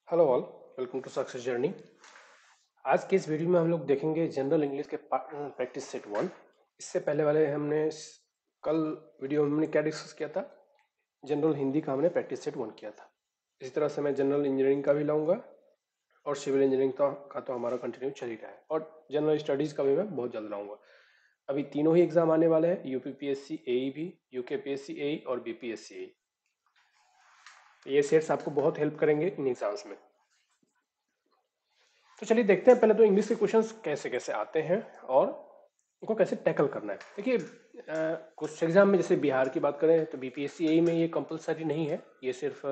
Hello all, welcome to success journey. आज के इस वीडियो में हम लोग देखेंगे जनरल इंग्लिश के प्रैक्टिस सेट 1। इससे पहले वाले कल वीडियो में हमने क्या डिस्कस किया था? जनरल हिंदी का हमने प्रैक्टिस सेट 1 किया था। इसी तरह से मैं जनरल इंजीनियरिंग का भी लाऊंगा और सिविल इंजीनियरिंग का तो हमारा कंटिन्यू चल ही रहा है, और जनरल स्टडीज़ का भी मैं बहुत जल्द लाऊंगा। अभी तीनों ही एग्जाम आने वाले हैं, यूपीपीएससी एई भी, यूकेपीएससी एई और बीपीएससी एई। ये सेट्स आपको बहुत हेल्प करेंगे इन एग्जाम्स में। तो चलिए देखते हैं पहले तो इंग्लिश के क्वेश्चंस कैसे कैसे आते हैं और उनको कैसे टैकल करना है। देखिए, कुछ एग्जाम में जैसे बिहार की बात करें तो बीपीएससी एई में ये कंपलसरी नहीं है, ये सिर्फ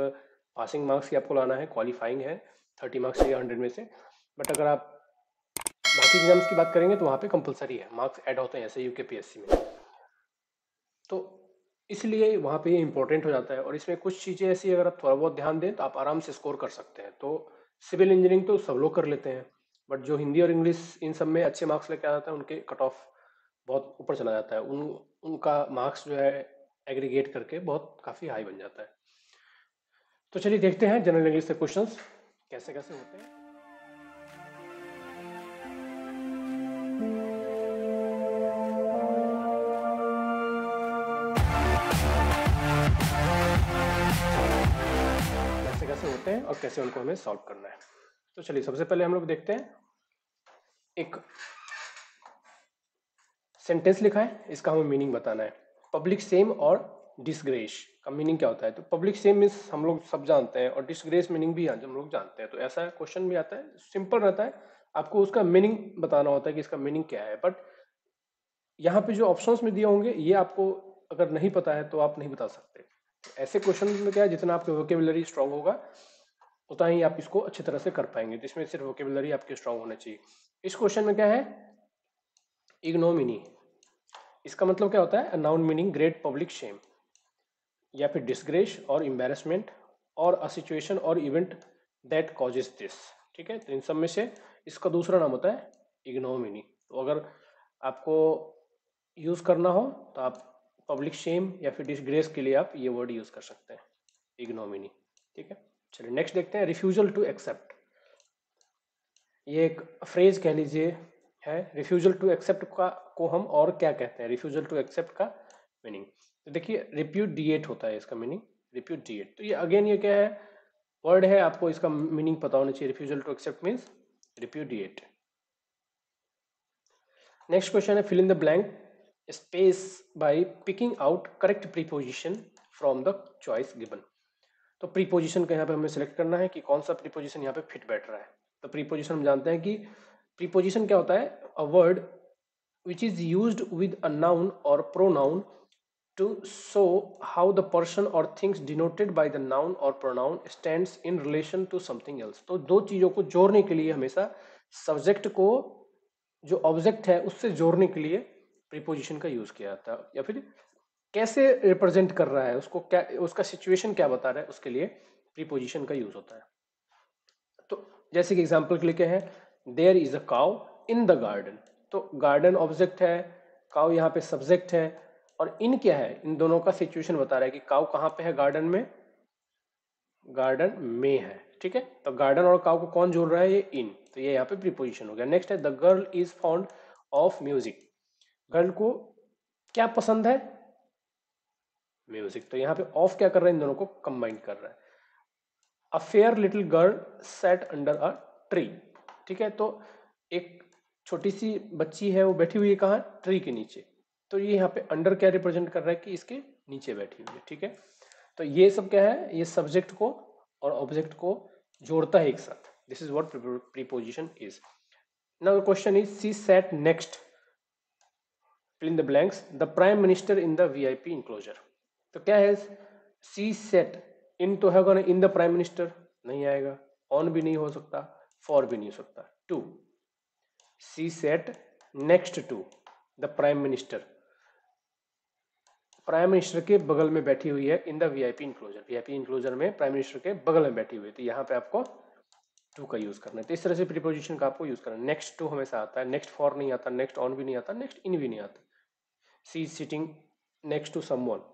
पासिंग मार्क्स ही आपको लाना है, क्वालिफाइंग है, 30 मार्क्स चाहिए 100 में से। बट अगर आप बाकी एग्जाम्स की बात करेंगे तो वहाँ पे कंपलसरी है, मार्क्स ऐड होते हैं जैसे यूकेपीएससी में। तो इसलिए वहाँ पे ये इंपॉर्टेंट हो जाता है, और इसमें कुछ चीज़ें ऐसी अगर आप थोड़ा बहुत ध्यान दें तो आप आराम से स्कोर कर सकते हैं। तो सिविल इंजीनियरिंग तो सब लोग कर लेते हैं, बट जो हिंदी और इंग्लिश इन सब में अच्छे मार्क्स लेके आ जाते हैं उनके कट ऑफ बहुत ऊपर चला जाता है, उनका मार्क्स जो है एग्रीगेट करके बहुत काफ़ी हाई बन जाता है। तो चलिए देखते हैं जनरल इंग्लिश से क्वेश्चंस कैसे कैसे होते हैं। कैसे कैसे होते हैं और कैसे उनको हमें सॉल्व करना है। तो चलिए सबसे पहले हम लोग देखते हैं, एक सेंटेंस लिखा है, इसका हमें मीनिंग बताना है। पब्लिक शेम और डिसग्रेस का मीनिंग क्या होता है? तो पब्लिक शेम मीन्स हम लोग सब जानते हैं, और डिसग्रेस मीनिंग भी हम लोग जानते हैं। तो ऐसा क्वेश्चन भी आता है, सिंपल रहता है, आपको उसका मीनिंग बताना होता है कि इसका मीनिंग क्या है। बट यहाँ पे जो ऑप्शंस में दिए होंगे ये आपको अगर नहीं पता है तो आप नहीं बता सकते। ऐसे क्वेश्चन में क्या है, जितना आपकी वोकेबुलरी स्ट्रांग होगा उतना ही आप इसको अच्छी तरह से कर पाएंगे। तो इसमें सिर्फ वोकेबुलरी आपकी स्ट्रांग होना चाहिए। इस क्वेश्चन में क्या है, इग्नोमिनी। इसका मतलब क्या होता है? Noun meaning great public shame, या फिर डिसग्रेस और एम्बेरसमेंट, और a situation or event that causes this. ठीक है, तो इन सब में से इसका दूसरा नाम होता है इग्नोमिनी। तो अगर आपको यूज करना हो तो आप पब्लिक शेम या फिर डिसग्रेस के लिए आप ये वर्ड यूज कर सकते हैं, इग्नोमिनी। ठीक है, चलिए नेक्स्ट देखते हैं, रिफ्यूजल टू एक्सेप्ट। ये एक फ्रेज कह लीजिए है। रिफ्यूजल टू एक्सेप्ट का को हम और क्या कहते हैं? रिफ्यूजल टू एक्सेप्ट का मीनिंग, तो देखिए रिप्यूडिएट होता है इसका मीनिंग, रिप्यूडिएट। तो ये अगेन ये क्या है, वर्ड है, आपको इसका मीनिंग पता होना चाहिए। Refusal to accept means repudiate. Next question है, fill in the blank space by picking out correct preposition from the choice given. तो प्रीपोजिशन का यहाँ पे हमें सेलेक्ट करना है कि कौन सा प्रीपोजिशन यहाँ पे फिट बैठ रहा है। तो प्रीपोजिशन हम जानते हैं कि प्रीपोजिशन क्या होता है, a word which is used with a noun or pronoun to show how the person or things denoted by the noun or pronoun stands in relation to something else। तो दो चीजों को जोड़ने के लिए हमेशा सब्जेक्ट को जो ऑब्जेक्ट है उससे जोड़ने के लिए प्रीपोजिशन का यूज किया जाता है, या फिर कैसे रिप्रेजेंट कर रहा है उसको, क्या उसका सिचुएशन क्या बता रहा है, उसके लिए प्रीपोजिशन का यूज होता है। तो जैसे कि एग्जांपल के लिए क्या है, there is a cow in the garden. तो गार्डन ऑब्जेक्ट है, काउ यहाँ पे सब्जेक्ट है, और इन क्या है, इन दोनों का सिचुएशन बता रहा है कि काउ कहाँ पे है, गार्डन में, गार्डन में है। ठीक है, तो गार्डन और काउ को कौन जोड़ रहा है? ये इन। तो ये यहाँ पे प्रीपोजिशन हो गया। नेक्स्ट है, the girl is fond of music. Girl को क्या पसंद है? म्यूजिक। तो यहाँ पे ऑफ क्या कर रहा है, इन दोनों को कंबाइन कर रहा है। A fair little girl set under a tree. ठीक है, तो एक छोटी सी बच्ची है, वो बैठी हुई है कहाँ? ट्री के नीचे। तो ये यहाँ पे अंडर क्या रिप्रेजेंट कर रहा है कि इसके नीचे बैठी हुई है। ठीक है, तो ये सब क्या है, ये सब्जेक्ट को और ऑब्जेक्ट को जोड़ता है एक साथ। This is what preposition is. Now the question is, she sat next fill in the blanks the prime minister in the VIP enclosure. तो क्या है, सी सेट, इन तो होगा ना, इन द प्राइम मिनिस्टर नहीं आएगा, ऑन भी नहीं हो सकता, फॉर भी नहीं हो सकता, to. She sat next to the prime minister, prime minister के बगल में बैठी हुई है, in the VIP enclosure, VIP enclosure में प्राइम मिनिस्टर के बगल में बैठी हुई है। तो यहाँ पे आपको टू का यूज करना है। तो इस तरह से प्रीपोजिशन का आपको यूज करना है। नेक्स्ट टू हमेशा आता है, नेक्स्ट फॉर नहीं आता, नेक्स्ट ऑन भी नहीं आता, नेक्स्ट इन भी नहीं आता। She is sitting next to someone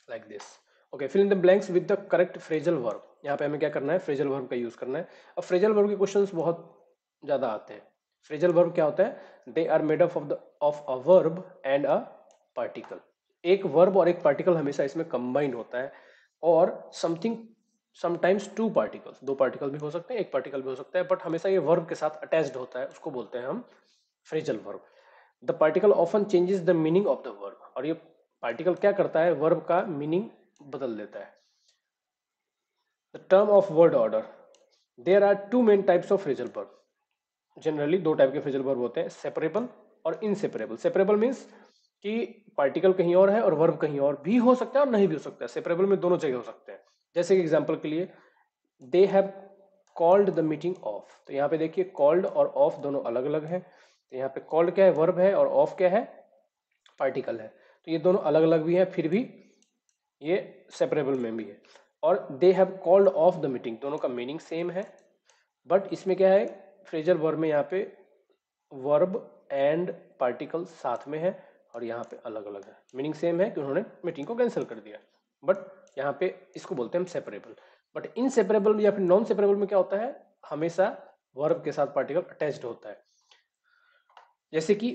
like this. Okay, fill in the blanks with the correct phrasal verb। यहाँ पे हमें क्या करना है, फ्रेजल वर्ब का यूज करना है। अब फ्रेजल वर्ब के क्वेश्चंस बहुत ज्यादा आते हैं। फ्रेजल वर्ब क्या होता है, they are made up of a verb and a particle. एक वर्ब और एक पार्टिकल हमेशा इसमें कंबाइंड होता है, और समथिंग समटाइम्स टू पार्टिकल्स, दो पार्टिकल भी हो सकते हैं, एक पार्टिकल भी हो सकता है, बट हमेशा ये वर्ब के साथ अटैच्ड होता है, उसको बोलते हैं हम phrasal verb. The particle often changes the meaning of the verb, और ये पार्टिकल क्या करता है, वर्ब का मीनिंग बदल देता है। The term of word order, there are two main types of phrasal verb. Generally दो टाइप के फ्रेजल वर्ब होते हैं, सेपरेबल और इनसेपरेबल। सेपरेबल मीन्स कि पार्टिकल कहीं और है और वर्ब कहीं और भी हो सकता है और नहीं भी हो सकता है। सेपरेबल में दोनों जगह हो सकते हैं। जैसे कि एग्जांपल के लिए, they have called the meeting of, तो यहाँ पे देखिए कॉल्ड और ऑफ दोनों अलग अलग हैं। तो यहाँ पे कॉल्ड क्या है, वर्ब है, और ऑफ क्या है, पार्टिकल है। तो ये दोनों अलग अलग भी है, फिर भी ये सेपरेबल में भी है। और they have called off the meeting, दोनों का मीनिंग सेम है, बट इसमें क्या है, फ्रेजल वर्ब में यहाँ पे वर्ब एंड पार्टिकल साथ में है, और यहाँ पे अलग अलग है। मीनिंग सेम है कि उन्होंने मीटिंग को कैंसिल कर दिया, बट यहाँ पे इसको बोलते हैं हम सेपरेबल। बट इनसेपरेबल या फिर नॉन सेपरेबल में क्या होता है, हमेशा वर्ब के साथ पार्टिकल अटैच्ड होता है। जैसे कि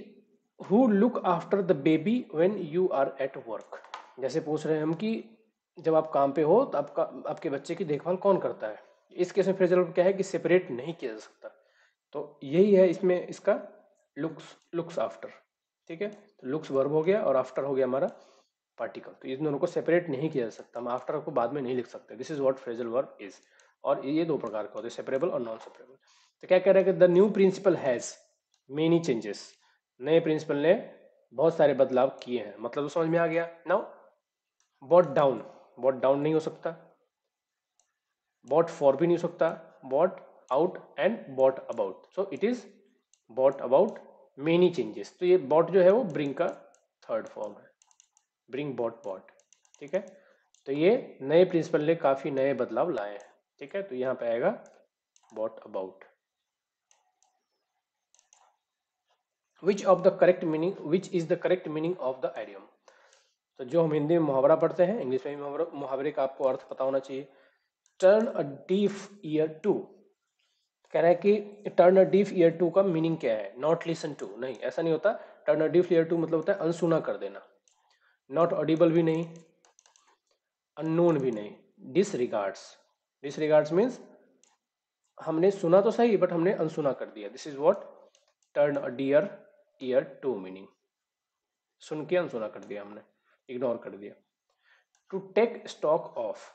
who look after the baby when you are at work, जैसे पूछ रहे हैं हम कि जब आप काम पे हो तो आपका आपके बच्चे की देखभाल कौन करता है। इस केस में फ्रेजल वर्ब क्या है कि सेपरेट नहीं किया जा सकता, तो यही है इसमें इसका लुक्स आफ्टर। ठीक है, तो लुक्स वर्ब हो गया और आफ्टर हो गया हमारा पार्टिकल, तो इन दोनों को सेपरेट नहीं किया जा सकता, हम आफ्टर को बाद में नहीं लिख सकते। This is what phrasal verb is. और ये दो प्रकार का होते हैं, सेपरेबल और नॉन सेपरेबल। तो क्या कह रहे हैं कि the new principal has many changes, नए प्रिंसिपल ने बहुत सारे बदलाव किए हैं, मतलब तो समझ में आ गया। Now bought down, bought down नहीं हो सकता, बॉट फॉर भी नहीं हो सकता, bought out and bought about, so it is bought about many changes. तो ये बॉट जो है वो ब्रिंग का थर्ड फॉर्म है, ब्रिंग बॉट बॉट। ठीक है, तो ये नए प्रिंसिपल ने काफी नए बदलाव लाए हैं। ठीक है, तो यहाँ पे आएगा bought about. Which of the correct meaning, which is the correct meaning of the idiom. तो जो हम हिंदी में मुहावरा पढ़ते हैं, इंग्लिश में भी मुहावरे का आपको अर्थ पता होना चाहिए। Turn a deaf ear to, कह रहा है कि turn a deaf ear to का मीनिंग क्या है, नॉट लिसन टू, नहीं ऐसा नहीं होता। Turn a deaf ear to मतलब होता है अनसुना कर देना, नॉट ऑडिबल भी नहीं, अननोन भी नहीं, डिसरिगार्ड्स। डिसरिगार्ड्स मीन्स हमने सुना तो सही बट हमने अनसुना कर दिया। This is what turn a deaf ear to meaning, सुन के अनसुना कर दिया हमने, इग्नोर कर दिया। टू टेक स्टॉक ऑफ,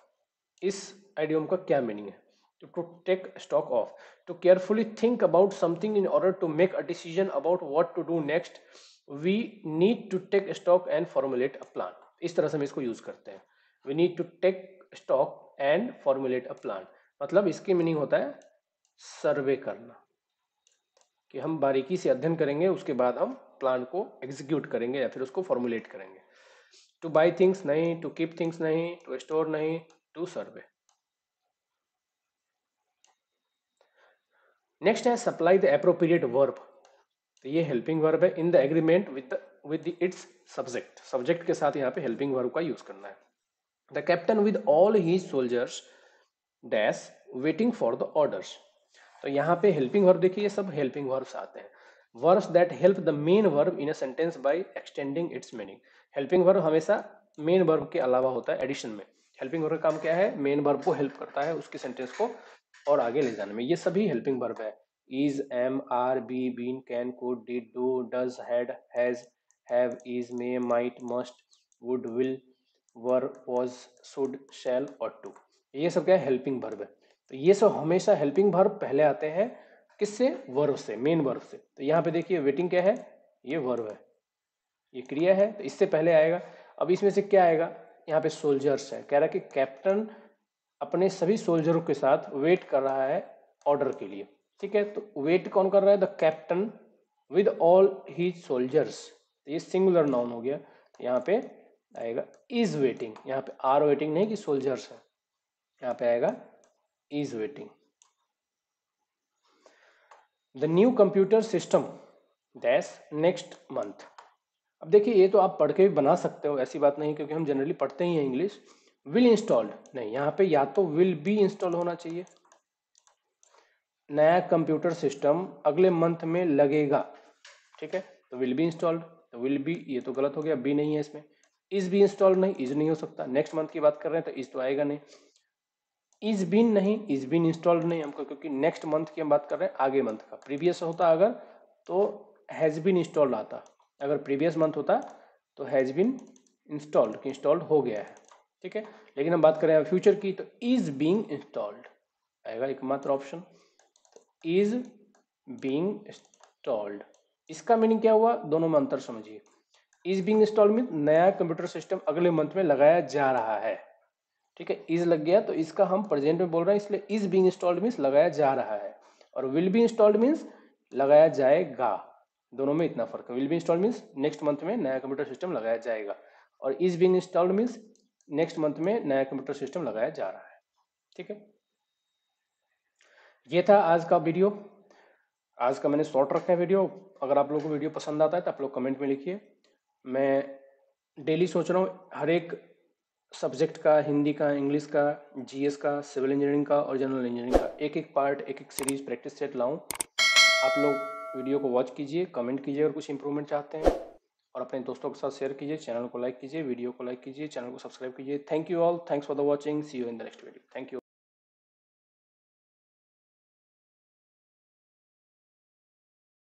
इस आइडियम का क्या मीनिंग है, to take stock of, to carefully think about something in order to make a decision about what to do next, we need to take stock and formulate a plan. इस तरह से हम इसको use करते हैं, we need to take stock and formulate a plan, मतलब इसकी meaning होता है सर्वे करना, कि हम बारीकी से अध्ययन करेंगे, उसके बाद हम प्लान को एग्जीक्यूट करेंगे या फिर उसको फॉर्मुलेट करेंगे। टू बाई थिंग्स नहीं, टू कीप थिंग्स नहीं, टू स्टोर नहीं, टू सर्वे। नेक्स्ट है सप्लाई द एप्रोप्रिएट वर्ब, तो ये हेल्पिंग वर्ब है in the agreement with its subject, subject के साथ यहाँ पे हेल्पिंग वर्ब का यूज करना है। The captain with all his soldiers dash waiting for the orders, तो यहाँ पे हेल्पिंग वर्ब देखिए, ये सब हेल्पिंग वर्ब्स आते हैं। Verbs that help the main verb in a sentence by extending its meaning. Helping verb हमेशा मेन वर्ब के अलावा होता है, एडिशन में। हेल्पिंग वर्ब का काम क्या है, मेन वर्ब को हेल्प करता है उसके सेंटेंस को और आगे ले जाने में। ये सभी हेल्पिंग वर्ब है, is, am, are, be, been, can, could, did, do, does, had, has, have, is, may, might, must, would, will, were, was, should, shall और टू, ये सब क्या है, हेल्पिंग वर्ब है। तो ये सब हमेशा हेल्पिंग वर्ब पहले आते हैं, किससे, वर्ब से, मेन वर्ब से। तो यहाँ पे देखिए वेटिंग क्या है, ये वर्ब है, ये क्रिया है, तो इससे पहले आएगा। अब इसमें से क्या आएगा, यहाँ पे सोल्जर्स है, कह रहा है कि कैप्टन अपने सभी सोल्जरों के साथ वेट कर रहा है ऑर्डर के लिए। ठीक है, तो वेट कौन कर रहा है, the captain with all his soldiers, तो ये सिंगुलर नाउन हो गया। यहाँ पे आएगा इज वेटिंग, यहाँ पे आर वेटिंग नहीं कि सोल्जर्स है, यहाँ पे आएगा is waiting. The new computer system dash next month, अब देखिए ये तो आप पढ़ के भी बना सकते हो, ऐसी बात नहीं, क्योंकि हम जनरली पढ़ते ही हैं इंग्लिश, विल इंस्टॉल्ड नहीं, यहाँ पे या तो विल बी इंस्टॉल होना चाहिए, नया कंप्यूटर सिस्टम अगले मंथ में लगेगा, ठीक है, तो विल बी इंस्टॉल्ड, तो विल बी ये तो गलत हो गया, बी नहीं है इसमें। इज बी इंस्टॉल्ड नहीं, इज नहीं हो सकता, नेक्स्ट मंथ की बात कर रहे हैं तो इज तो आएगा नहीं। इज बीन नहीं, इज बीन इंस्टॉल्ड नहीं हमको, क्योंकि नेक्स्ट मंथ की हम बात कर रहे हैं, आगे मंथ का। प्रीवियस होता अगर तो हैज बीन इंस्टॉल्ड आता, अगर प्रीवियस मंथ होता तो हैज बीन इंस्टॉल्ड कि इंस्टॉल्ड हो गया है, ठीक है। लेकिन हम बात करें फ्यूचर की तो इज बीइंग इंस्टॉल्ड आएगा एकमात्र ऑप्शन, इज बीइंग इंस्टॉल्ड। इसका मीनिंग क्या हुआ, दोनों में अंतर समझिए। इज बीइंग इंस्टॉल्ड मीन नया कंप्यूटर सिस्टम अगले मंथ में लगाया जा रहा है, ठीक है, इज लग गया तो इसका हम प्रेजेंट में बोल रहे हैं, इसलिए इज बीइंग इंस्टॉल्ड मीन्स लगाया जा रहा है, और विल बी इंस्टॉल्ड मीन्स लगाया जाएगा। दोनों में इतना फर्क है, will be installed means next month में नया कंप्यूटर सिस्टम लगाया जाएगा, और is being installed means next month में नया कंप्यूटर सिस्टम लगाया जा रहा है, ठीक है। ये था आज का वीडियो, आज का मैंने शॉर्ट रखा है वीडियो। अगर आप लोगों को वीडियो पसंद आता है तो आप लोग कमेंट में लिखिए। मैं डेली सोच रहा हूँ हर एक सब्जेक्ट का, हिंदी का, इंग्लिश का, जीएस का, सिविल इंजीनियरिंग का और जनरल इंजीनियरिंग का एक एक पार्ट, एक एक सीरीज प्रैक्टिस सेट लाऊं। आप लोग वीडियो को वॉच कीजिए, कमेंट कीजिए अगर कुछ इंप्रूवमेंट चाहते हैं, और अपने दोस्तों के साथ शेयर कीजिए, चैनल को लाइक कीजिए, वीडियो को लाइक कीजिए, चैनल को सब्सक्राइब कीजिए। Thank you all, thanks for the watching, see you in the next video, thank you.